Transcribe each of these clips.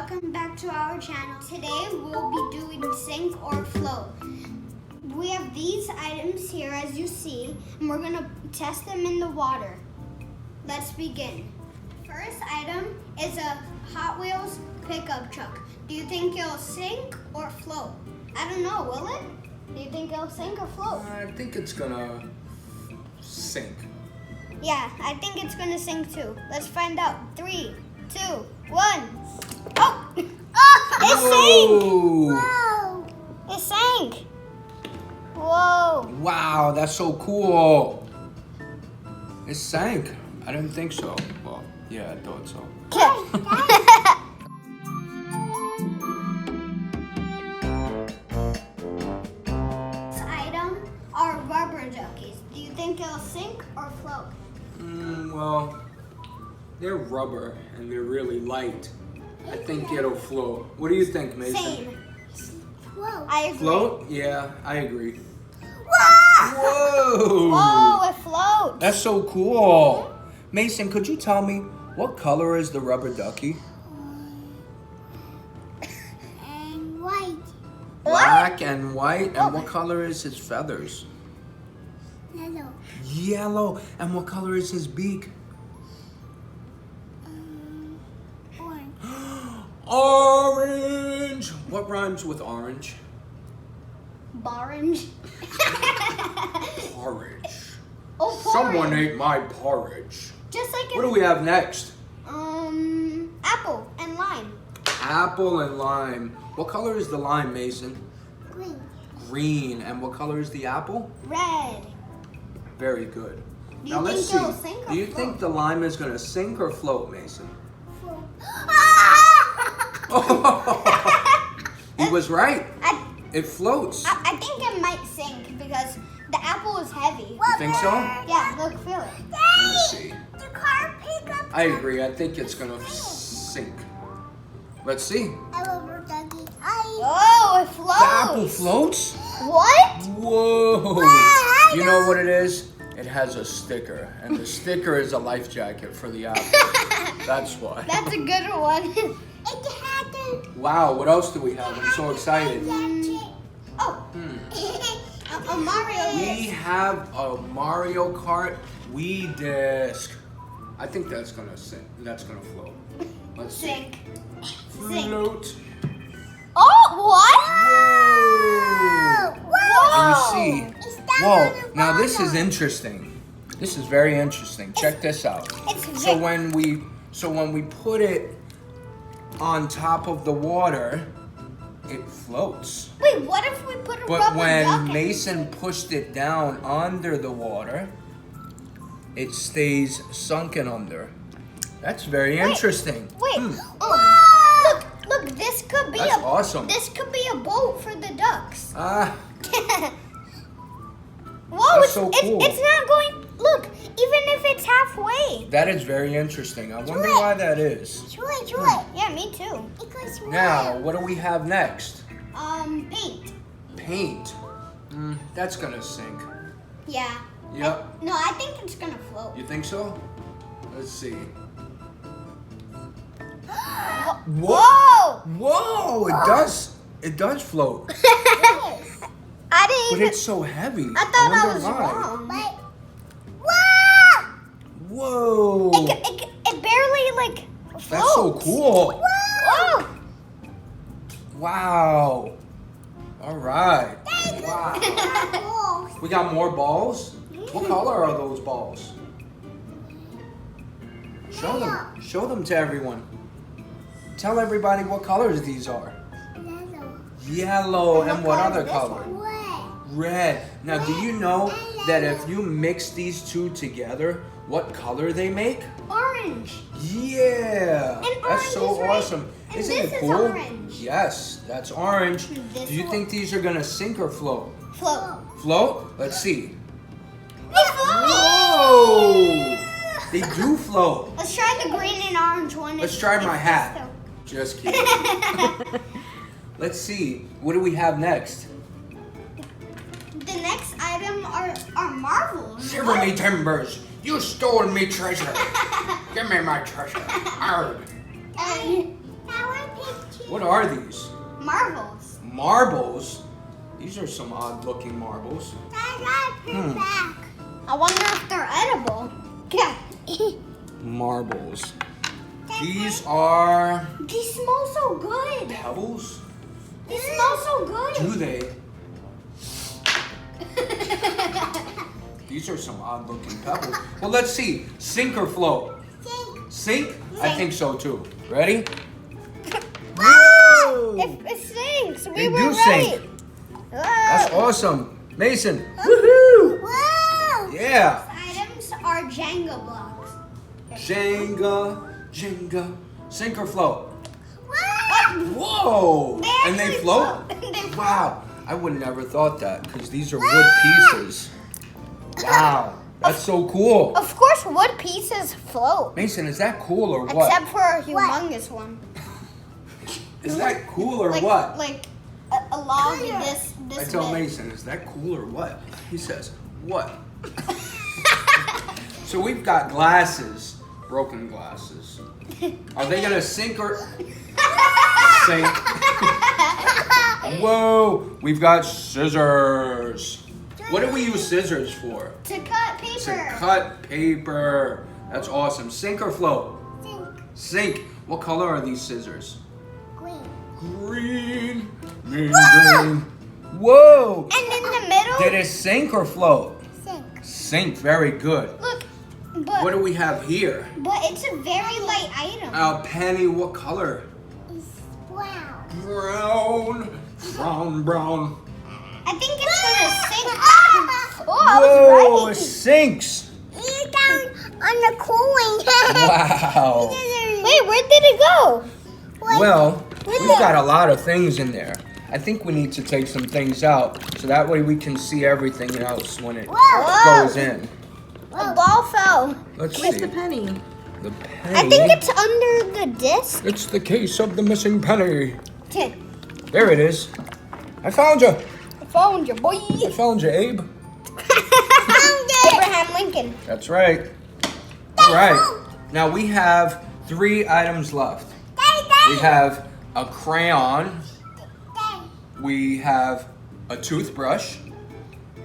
welcome back to our channel. Today we'll be doing sink or float. We have these items here as you see, and we're gonna test them in the water. Let's begin. First item is a Hot Wheels pickup truck. Do you think it'll sink or float? I don't know, will it? Do you think it'll sink or float? I think it's gonna sink. Yeah, I think it's gonna sink too. Let's find out. 3, 2, 1. Oh! Oh! It sank! Whoa! It sank! Whoa! Wow, that's so cool. It sank. I didn't think so. Well, yeah, I thought so. This item are rubber duckies. Do you think it'll sink or float? Well, they're rubber and they're really light. I think it'll float. What do you think, Mason? Same. Float. I agree. Float? Yeah, I agree. Whoa! Whoa! Whoa, it floats. That's so cool. Mason, could you tell me what color is the rubber ducky? And white. Black and white. And what color is his feathers? Yellow. Yellow. And what color is his beak? Orange. Orange. What rhymes with orange? Orange. Porridge. Oh, porridge. Someone ate my porridge. Just like What do we have next? apple and lime. Apple and lime. What color is the lime, Mason? Green. Green. And what color is the apple? Red. Very good. Do Now you let's think it'll see. sink or Do you float? think the lime is going to sink or float, Mason? He was right. It floats. I think it might sink because the apple is heavy. You think so? Yeah, look, feel it. Let me see. The car pickup. I agree. I think it's going to sink. Let's see. Oh, it floats. The apple floats? What? Whoa. You know what it is? It has a sticker. And the sticker is a life jacket for the apple. That's why. That's a good one. Wow, what else do we have? I'm so excited. Oh. A Mario We disc. have a Mario Kart Wii disc. I think that's gonna sink. That's gonna float. Let's see. Sink. Float. Oh, what? Whoa. And you see. Whoa. Now this is interesting. This is very interesting. Check this out. So when we put it on top of the water, it floats. Wait, what if we put a But rubber duck when in Mason pushed it down under the water, it stays sunken under. That's very interesting. Wait. Look, this could be That's awesome. This could be a boat for the ducks. Whoa, That's so cool. It's not going. Look, even if it's halfway. That is very interesting. I wonder why that is. Yeah, me too. Now, what do we have next? Paint. Paint. That's gonna sink. Yeah. Yep. No, I think it's gonna float. You think so? Let's see. Whoa! Whoa! It does float. I didn't But even. it's so heavy. I thought I wonder was why. wrong. Whoa! It barely floats. That's so cool. Whoa! Wow. All right. Wow. We got more balls? What color are those balls? Show them. Show them to everyone. Tell everybody what colors these are. Yellow. And what other color? Red. Now, do you know that if you mix these two together, what color they make? Orange. Yeah. And That's so orange is right. awesome. And Isn't this it is cool? orange. Yes, that's orange. This Do you one. think these are gonna sink or float? Float. Float? Let's see. They float. Whoa! They do float. Let's try the green and orange one. Let's try my hat. Just kidding. Let's see. What do we have next? The next item are marbles. Shiver me timbers. You stole me treasure. Give me my treasure. Arrgh. And now I pick What are these? Marbles. Marbles? These are some odd looking marbles. I wonder if they're edible. Yeah. Marbles. These are These smell so good. pebbles? They smell so good. Do they? These are some odd looking pebbles. Well, let's see. Sink or float? Sink? I think so too. Ready? Whoa! It sinks. They We were do right. sink. That's awesome. Mason. Woohoo! Wow. Yeah. Items are Jenga blocks. Jenga. Sink or float? Wow. Whoa! And they actually float? They float. Wow. I would never thought that because these are wood pieces. Wow. That's so cool. Of course, wood pieces float. Mason, is that cool or what? Except for a humongous one. Is that cool or Like, what? Like a log in this I tell big. Mason, is that cool or what? He says, what? So we've got glasses, broken glasses. Are they gonna sink or sink? Whoa, we've got scissors. What do we use scissors for? To cut paper. To cut paper. That's awesome. Sink or float? Sink. What color are these scissors? Green. Green. Whoa! And in the middle. Did it sink or float? Sink. Sink. Very good. Look, but What do we have here? it's a very light item. A penny. What color? It's brown. Brown. I think it's gonna sink. Oh, I Whoa! was It right. sinks. It's down on the coin. Wow. Wait, where did it go? Well, we've got a lot of things in there. I think we need to take some things out so that way we can see everything else when it goes in. A ball fell. Let's Where's see. the penny? The penny. I think it's under the disc. It's the case of the missing penny. Okay. There it is. I found you. I found you, boy. I found you, Abe. Abraham Lincoln. That's right. All right. Now we have 3 items left. We have a crayon. We have a toothbrush.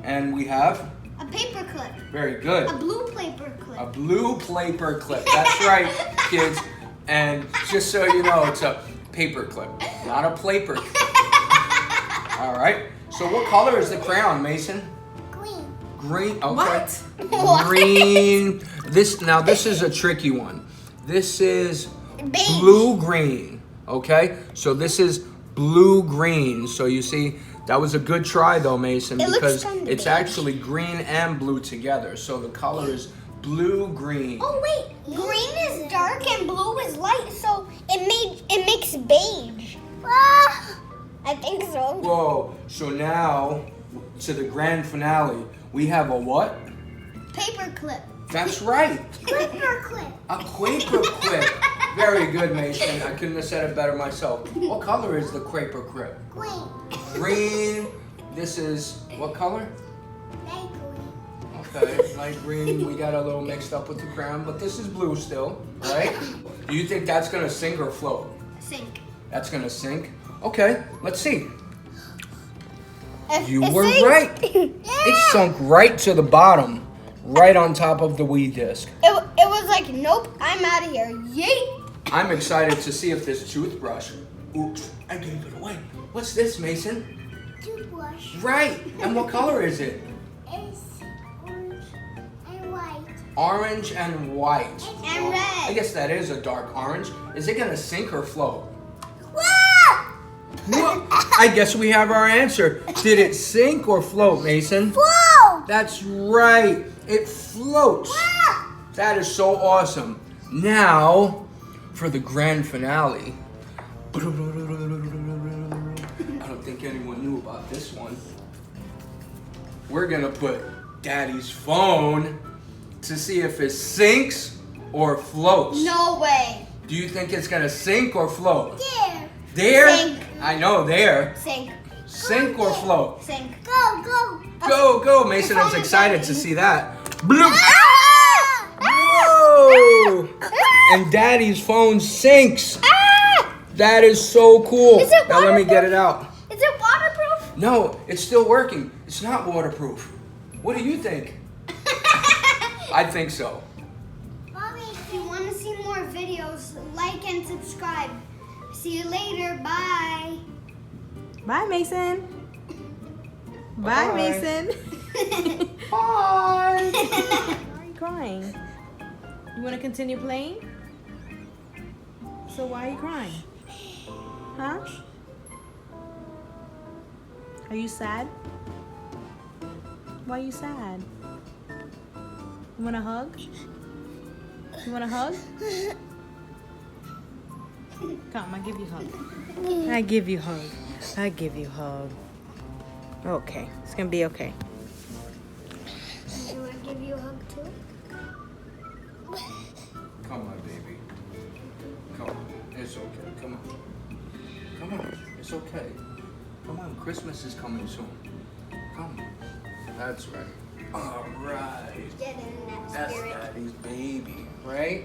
And we have, A paper clip. very good, A blue paper clip. a blue paper clip. That's right, kids. And just so you know, it's a paper clip, not a paper clip. All right. So what color is the crayon, Mason? Green. Okay. What? Green. This is a tricky one. This is Beige. blue green. Okay. So this is blue green. So you see, that was a good try though, Mason, It looks because kinda it's beige. actually green and blue together. So the color is blue green. Oh wait, green is dark and blue is light, so it makes beige. I think so. Whoa. So now to the grand finale, we have a what? Paper clip. That's right. Paper clip. A Quaker clip. Very good, Mason. I couldn't have said it better myself. What color is the Quaker clip? Green. Green. This is what color? Light green. Okay, light green. We got a little mixed up with the crown, but this is blue still, right? Do you think that's gonna sink or float? Sink. That's gonna sink. Okay, let's see. You It were sinks. right. It sunk right to the bottom, right on top of the Wii disc. It was like, nope, I'm out of here. Yeet. I'm excited to see if this toothbrush. Oops, I gave it away. What's this, Mason? Toothbrush. Right. And what color is it? It's orange and white. Orange and white. And I red. guess that is a dark orange. Is it gonna sink or float? Well, I guess we have our answer. Did it sink or float, Mason? Whoa! That's right. It floats. That is so awesome. Now, for the grand finale. I don't think anyone knew about this one. We're gonna put Daddy's phone to see if it sinks or floats. No way. Do you think it's gonna sink or float? There. There? Sink. I know, there. Sink. Sink or float? Sink. Go, go. Go, Mason. I was excited to see that. Bloop. Ah! Whoa! And Daddy's phone sinks. Ah! That is so cool. Is it Now let me get waterproof? it out. Is it waterproof? No, it's still working. It's not waterproof. What do you think? I think so. If you want to see more videos, like and subscribe. See you later. Bye. Bye, Mason. Bye, Bye. Mason. Bye. Why are you crying? You want to continue playing? So why are you crying? Huh? Are you sad? Why are you sad? You want a hug? You want a hug? Come, I give you a hug. I give you a hug. I give you a hug. Okay, it's gonna be okay. Do you want to give you a hug too? Come on, baby. Come on. It's okay. Come on. Come on. It's okay. Come on. Christmas is coming soon. Come. That's right. All right. Get in that That's spirit. Daddy's baby, right?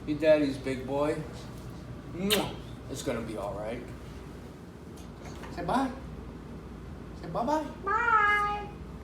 You Daddy's big boy. Mwah. It's gonna be all right. Say bye. Say bye-bye. Bye.